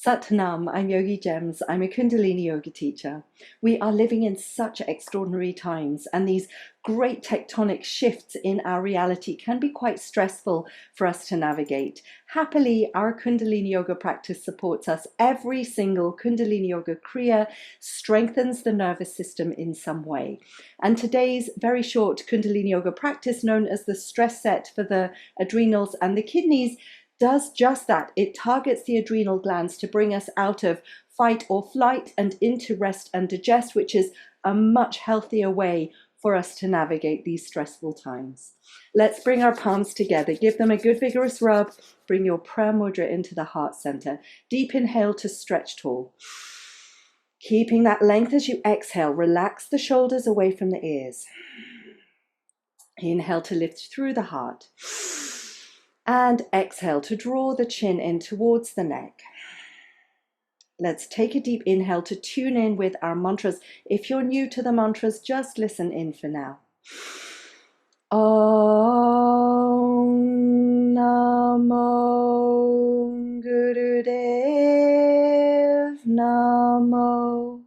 Satnam, I'm Yogigems. I'm a Kundalini yoga teacher. We are living in such extraordinary times, and these great tectonic shifts in our reality can be quite stressful for us to navigate. Happily, our Kundalini yoga practice supports us. Every single Kundalini yoga kriya strengthens the nervous system in some way. And today's very short Kundalini yoga practice, known as the stress set for the adrenals and the kidneys, does just that. It targets the adrenal glands to bring us out of fight or flight and into rest and digest, which is a much healthier way for us to navigate these stressful times. Let's bring our palms together. Give them a good vigorous rub. Bring your prayer mudra into the heart center. Deep inhale to stretch tall. Keeping that length as you exhale, relax the shoulders away from the ears. Inhale to lift through the heart. And exhale to draw the chin in towards the neck. Let's take a deep inhale to tune in with our mantras. If you're new to the mantras, just listen in for now. Om Namo Gurudev Namo.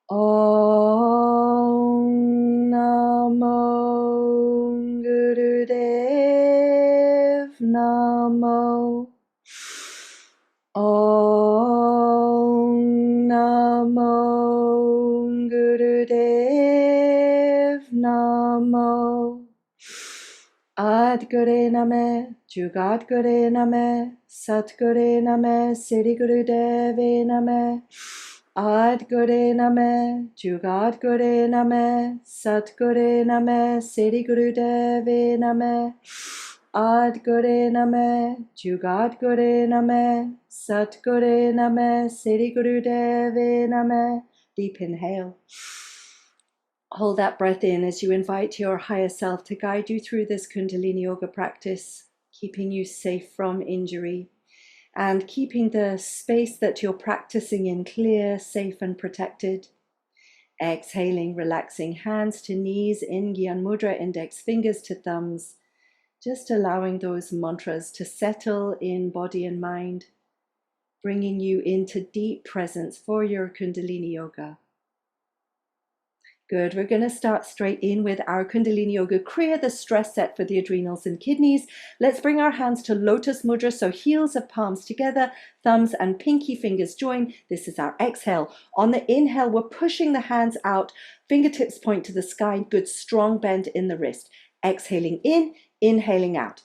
Om Namo Gurudev Namo. Om Namo Gurudev Namo. Adgure Name, Jugadgure Name, Satgure Name, Siddhi Gurudeve Name. Adgure Name, Jugadgure Name, Satgure Name, Siddhi Gurudeve Name. Adgure Name, Jugadgure Name, Satgure Name, Siddhi Gurudeve Name. Deep inhale. Hold that breath in as you invite your higher self to guide you through this Kundalini yoga practice, keeping you safe from injury and keeping the space that you're practicing in clear, safe and protected. Exhaling, relaxing hands to knees in Gyan Mudra, index fingers to thumbs. Just allowing those mantras to settle in body and mind, bringing you into deep presence for your Kundalini yoga. Good, we're going to start straight in with our Kundalini yoga kriya, the stress set for the adrenals and kidneys. Let's bring our hands to lotus mudra, so heels of palms together, thumbs and pinky fingers join. This is our exhale. On the inhale, we're pushing the hands out, fingertips point to the sky, good strong bend in the wrist. Exhaling in, inhaling out.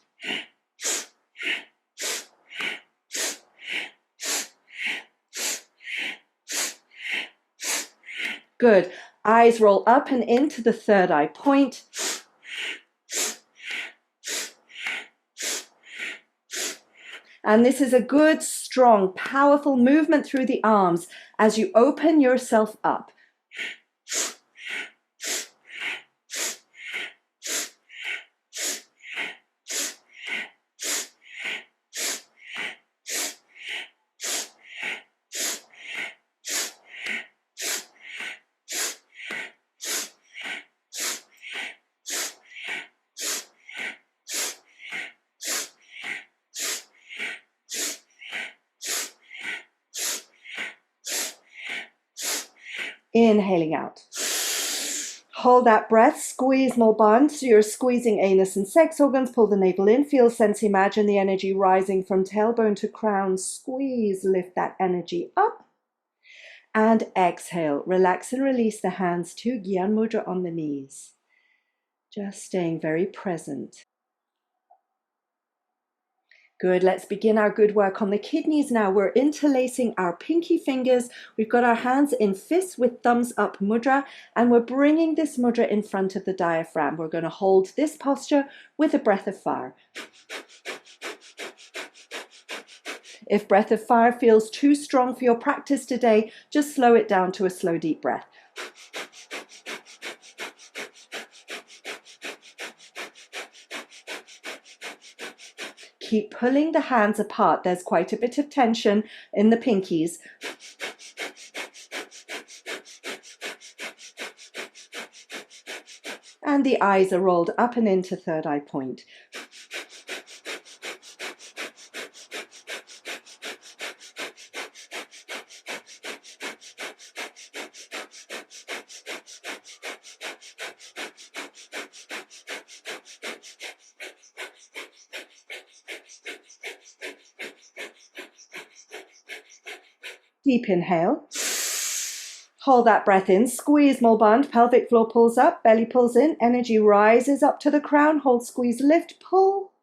Good. Eyes roll up and into the third eye point. And this is a good, strong, powerful movement through the arms as you open yourself up. Inhaling out. Hold that breath, squeeze more bond. So you're squeezing anus and sex organs. Pull the navel in, feel, sense, imagine the energy rising from tailbone to crown. Squeeze, lift that energy up. And exhale, relax and release the hands to Gyan Mudra on the knees. Just staying very present. Good, let's begin our good work on the kidneys now. We're interlacing our pinky fingers. We've got our hands in fists with thumbs up mudra, and we're bringing this mudra in front of the diaphragm. We're going to hold this posture with a breath of fire. If breath of fire feels too strong for your practice today, just slow it down to a slow, deep breath. Keep pulling the hands apart. There's quite a bit of tension in the pinkies. And the eyes are rolled up and into third eye point. Deep inhale. Hold that breath in. Squeeze more bond. Pelvic floor pulls up. Belly pulls in. Energy rises up to the crown. Hold, squeeze, lift, pull.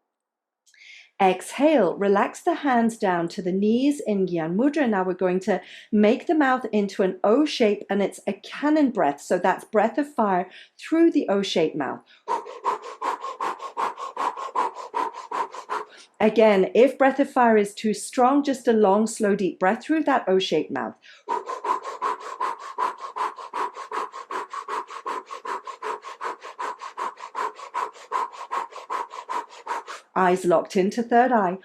Exhale. Relax the hands down to the knees in Gyan Mudra. Now we're going to make the mouth into an O shape, and it's a cannon breath. So that's breath of fire through the O-shaped mouth. Again, if breath of fire is too strong, just a long, slow, deep breath through that O-shaped mouth. Eyes locked into third eye.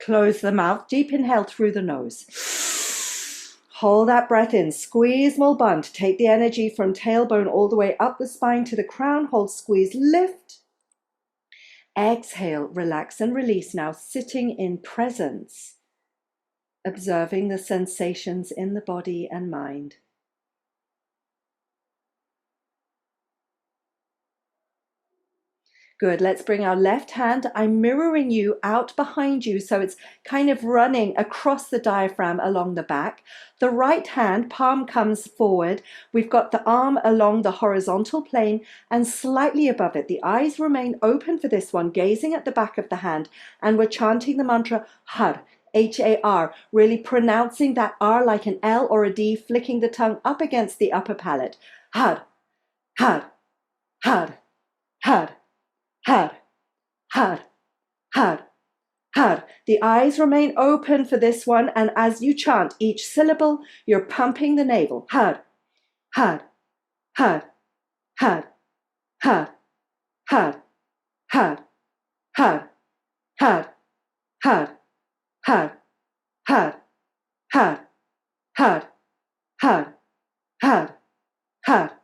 Close the mouth, deep inhale through the nose. Hold that breath in, squeeze Mulband. Take the energy from tailbone all the way up the spine to the crown. Hold, squeeze, lift. Exhale, relax and release. Now sitting in presence, observing the sensations in the body and mind. Good. Let's bring our left hand. I'm mirroring you out behind you, so it's kind of running across the diaphragm along the back. The right hand, palm comes forward. We've got the arm along the horizontal plane and slightly above it. The eyes remain open for this one, gazing at the back of the hand, and we're chanting the mantra Har, H-A-R, really pronouncing that R like an L or a D, flicking the tongue up against the upper palate. Har, Har, Har, Har. Har, har, har, har. The eyes remain open for this one, and as you chant each syllable, you're pumping the navel. Har, har, har, har, har, har, har, har, har, har, har, har, har, har, har, har, har, har, har,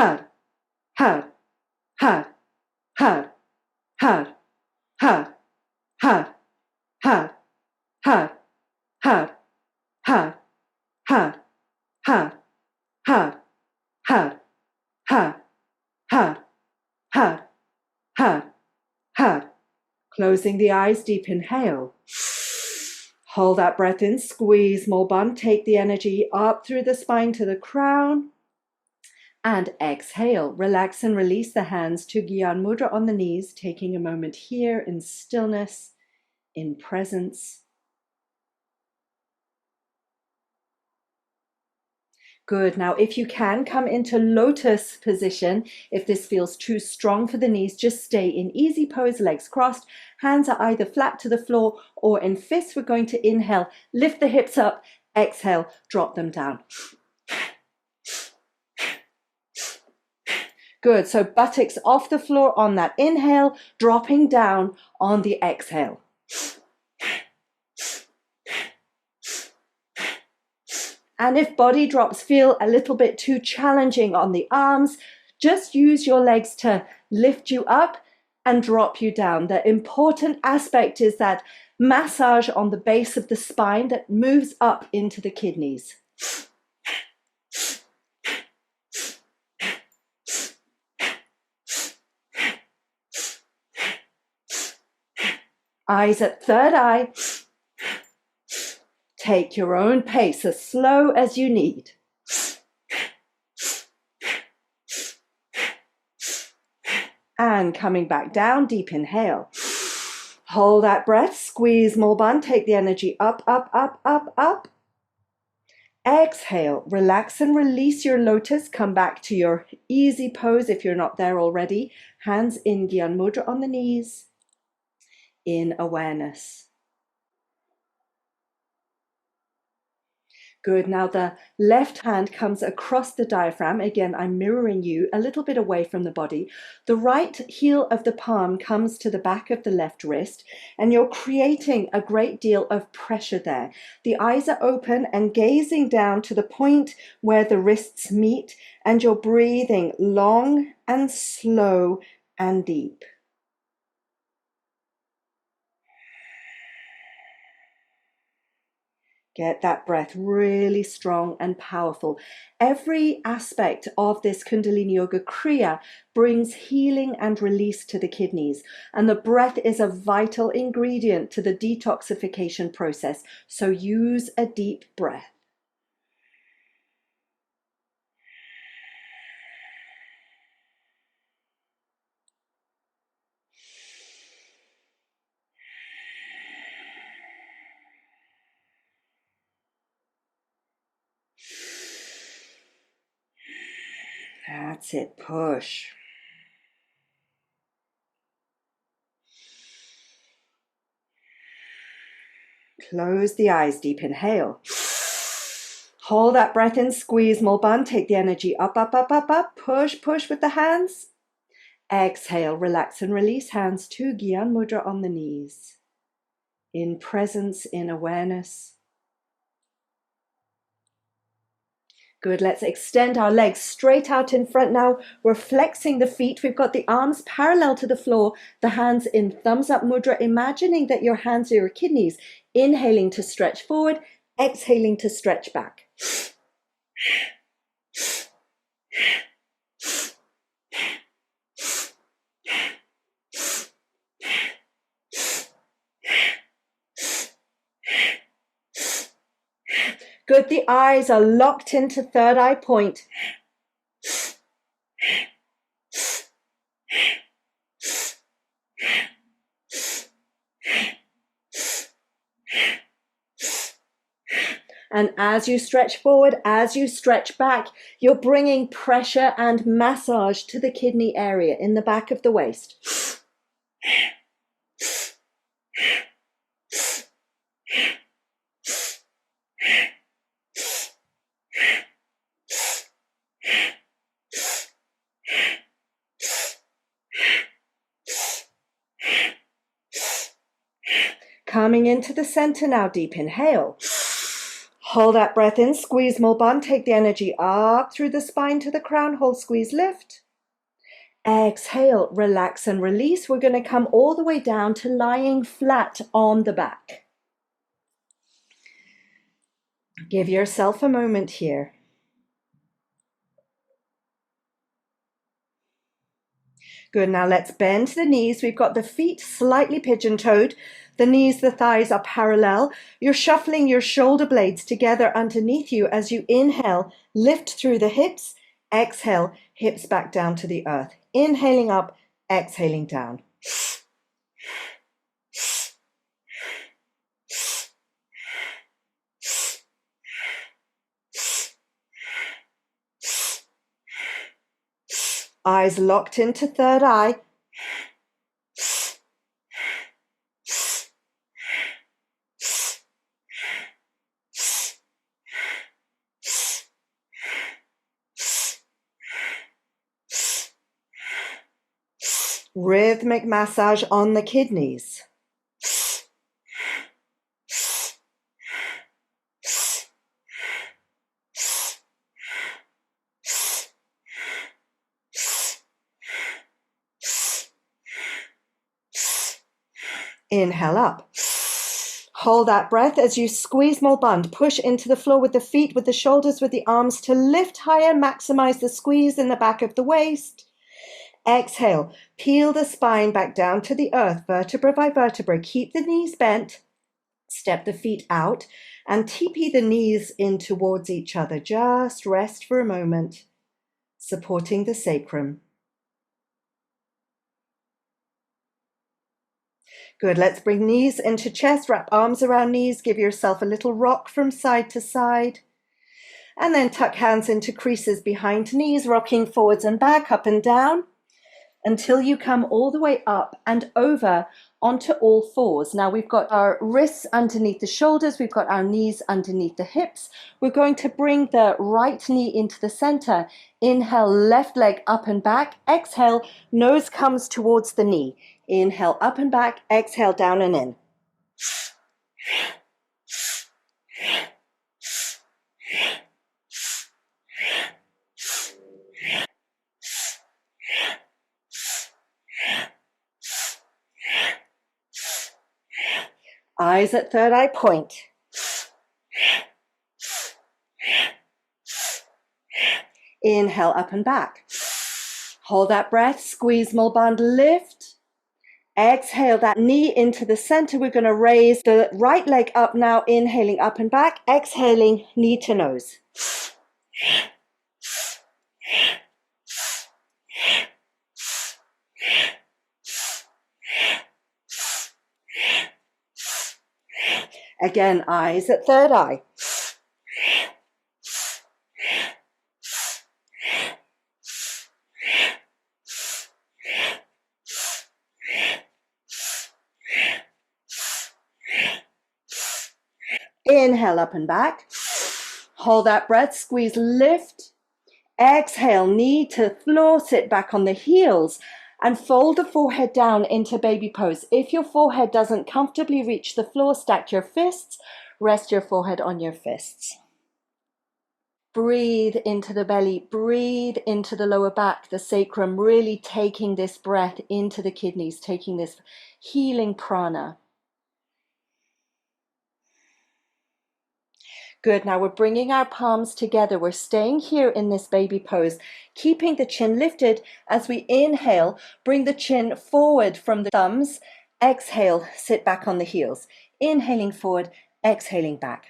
har. Har, har, har, har, har, har, har, har, har, har, har, har, har, har, har, har, har, har. Closing the eyes, deep inhale. Hold that breath in, squeeze more bun, take the energy up through the spine to the crown. And exhale, relax and release the hands to Gyan Mudra on the knees, taking a moment here in stillness, in presence. Good. Now, if you can, come into lotus position. If this feels too strong for the knees, just stay in easy pose, legs crossed. Hands are either flat to the floor or in fists. We're going to inhale, lift the hips up, exhale, drop them down. Good, so buttocks off the floor on that inhale, dropping down on the exhale. And if body drops feel a little bit too challenging on the arms, just use your legs to lift you up and drop you down. The important aspect is that massage on the base of the spine that moves up into the kidneys. Eyes at third eye. Take your own pace, as slow as you need. And coming back down, deep inhale. Hold that breath, squeeze more bun, take the energy up, up, up, up, up. Exhale, relax and release your lotus. Come back to your easy pose if you're not there already. Hands in Gyan Mudra on the knees. In awareness. Good. Now the left hand comes across the diaphragm. Again, I'm mirroring you a little bit away from the body. The right heel of the palm comes to the back of the left wrist, and you're creating a great deal of pressure there. The eyes are open and gazing down to the point where the wrists meet, and you're breathing long and slow and deep. Get that breath really strong and powerful. Every aspect of this Kundalini Yoga Kriya brings healing and release to the kidneys. And the breath is a vital ingredient to the detoxification process. So use a deep breath. That's it. Push. Close the eyes. Deep inhale. Hold that breath in. Squeeze more bun. Take the energy up, up, up, up, up. Push, push with the hands. Exhale. Relax and release. Hands to Gyan Mudra on the knees. In presence, in awareness. Good. Let's extend our legs straight out in front now. We're flexing the feet. We've got the arms parallel to the floor, the hands in thumbs up mudra, imagining that your hands are your kidneys. Inhaling to stretch forward, exhaling to stretch back. Good. The eyes are locked into third eye point. And as you stretch forward, as you stretch back, you're bringing pressure and massage to the kidney area in the back of the waist. Coming into the center now, deep inhale. Hold that breath in, squeeze more bun, take the energy up through the spine to the crown, hold, squeeze, lift. Exhale, relax and release. We're going to come all the way down to lying flat on the back. Give yourself a moment here. Good, now let's bend the knees. We've got the feet slightly pigeon-toed. The knees, the thighs are parallel. You're shuffling your shoulder blades together underneath you as you inhale, lift through the hips. Exhale, hips back down to the earth. Inhaling up, exhaling down. Eyes locked into third eye. Rhythmic massage on the kidneys. Inhale up. Hold that breath as you squeeze more bund. Push into the floor with the feet, with the shoulders, with the arms to lift higher. Maximize the squeeze in the back of the waist. Exhale. Peel the spine back down to the earth, vertebra by vertebra. Keep the knees bent. Step the feet out and TP the knees in towards each other. Just rest for a moment, supporting the sacrum. Good. Let's bring knees into chest. Wrap arms around knees. Give yourself a little rock from side to side. And then tuck hands into creases behind knees, rocking forwards and back, up and down, until you come all the way up and over onto all fours. Now we've got our wrists underneath the shoulders, we've got our knees underneath the hips. We're going to bring the right knee into the center. Inhale, left leg up and back. Exhale, nose comes towards the knee. Inhale, up and back. Exhale, down and in. Eyes at third eye point. Inhale, up and back. Hold that breath, squeeze Mulband, lift. Exhale that knee into the center. We're going to raise the right leg up now, inhaling up and back, exhaling knee to nose. Again, eyes at third eye. Inhale up and back. Hold that breath, squeeze, lift. Exhale, knee to floor, sit back on the heels and fold the forehead down into baby pose. If your forehead doesn't comfortably reach the floor, stack your fists, rest your forehead on your fists. Breathe into the belly, breathe into the lower back, the sacrum, really taking this breath into the kidneys, taking this healing prana. Good, now we're bringing our palms together. We're staying here in this baby pose, keeping the chin lifted. As we inhale, bring the chin forward from the thumbs. Exhale, sit back on the heels. Inhaling forward, exhaling back.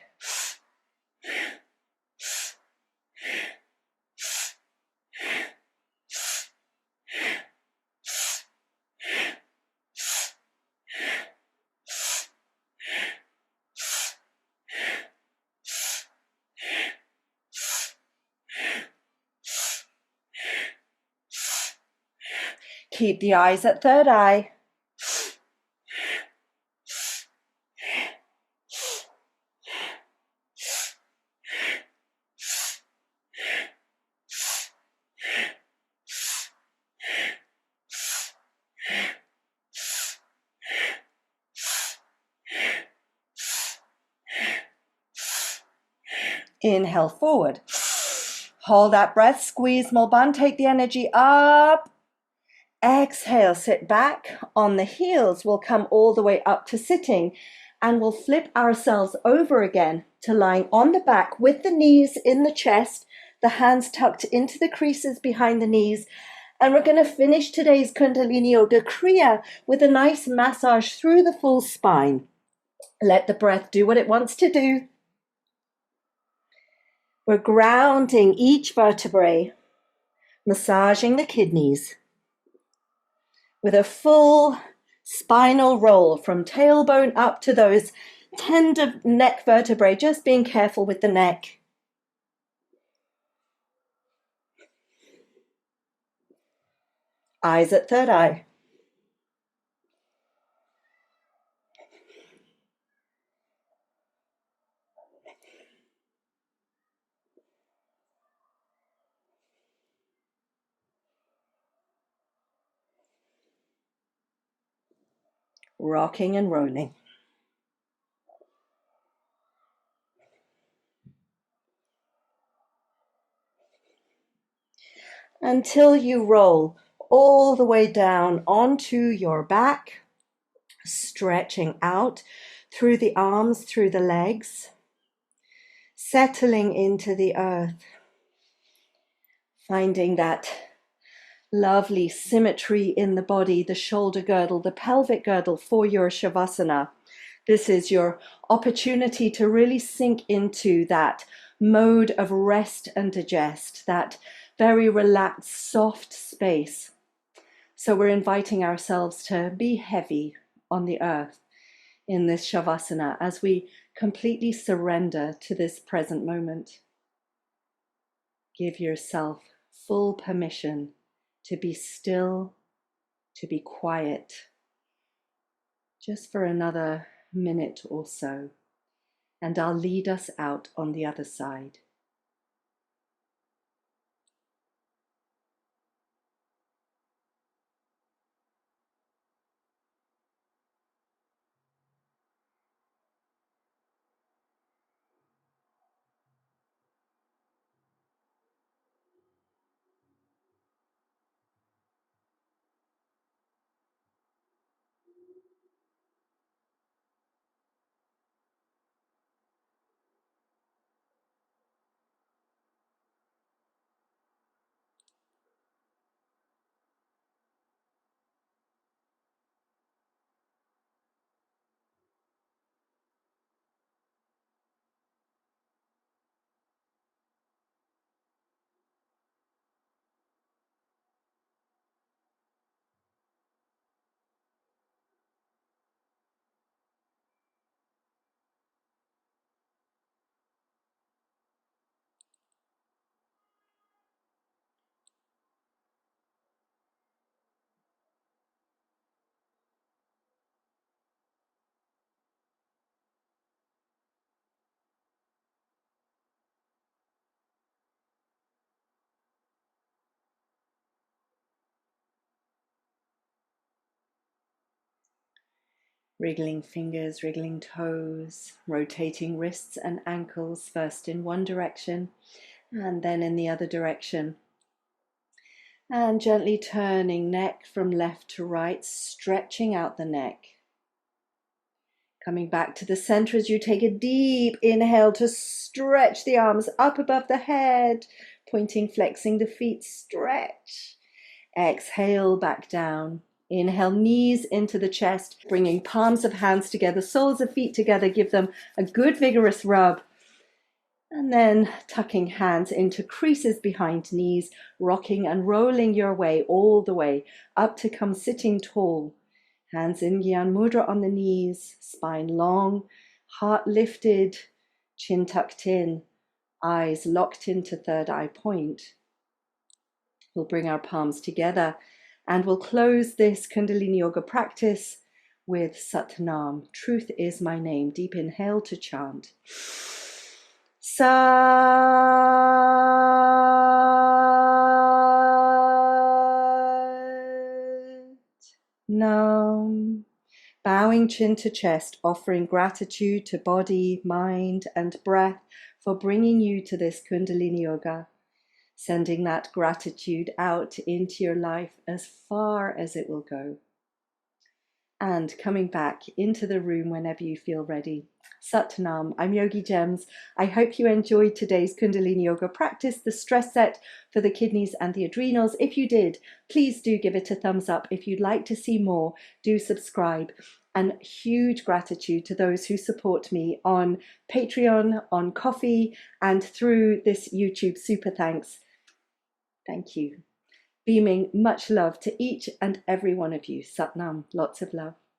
Keep the eyes at third eye. Inhale forward. Hold that breath, squeeze Mulband, take the energy up. Exhale, sit back on the heels. We'll come all the way up to sitting and we'll flip ourselves over again to lying on the back with the knees in the chest, the hands tucked into the creases behind the knees. And we're going to finish today's Kundalini Yoga Kriya with a nice massage through the full spine. Let the breath do what it wants to do. We're grounding each vertebrae, massaging the kidneys with a full spinal roll from tailbone up to those tender neck vertebrae, just being careful with the neck. Eyes at third eye. Rocking and rolling. Until you roll all the way down onto your back, stretching out through the arms, through the legs, settling into the earth, finding that lovely symmetry in the body, the shoulder girdle, the pelvic girdle for your Shavasana. This is your opportunity to really sink into that mode of rest and digest, that very relaxed, soft space. So we're inviting ourselves to be heavy on the earth in this Shavasana as we completely surrender to this present moment. Give yourself full permission to be still, to be quiet, just for another minute or so, and I'll lead us out on the other side. Wriggling fingers, wriggling toes, rotating wrists and ankles, first in one direction and then in the other direction. And gently turning neck from left to right, stretching out the neck. Coming back to the center as you take a deep inhale to stretch the arms up above the head, pointing, flexing the feet, stretch. Exhale, back down. Inhale, knees into the chest, bringing palms of hands together, soles of feet together, give them a good vigorous rub. And then tucking hands into creases behind knees, rocking and rolling your way all the way up to come sitting tall. Hands in Gyan Mudra on the knees, spine long, heart lifted, chin tucked in, eyes locked into third eye point. We'll bring our palms together and we'll close this Kundalini Yoga practice with Satnam. Truth is my name. Deep inhale to chant. Satnam. Bowing chin to chest, offering gratitude to body, mind, and breath for bringing you to this Kundalini Yoga. Sending that gratitude out into your life as far as it will go. And coming back into the room whenever you feel ready. Satnam, I'm Yogigems. I hope you enjoyed today's Kundalini Yoga practice, the stress set for the kidneys and the adrenals. If you did, please do give it a thumbs up. If you'd like to see more, do subscribe. And huge gratitude to those who support me on Patreon, on Ko-fi, and through this YouTube. Super thanks. Thank you. Beaming much love to each and every one of you. Satnam, lots of love.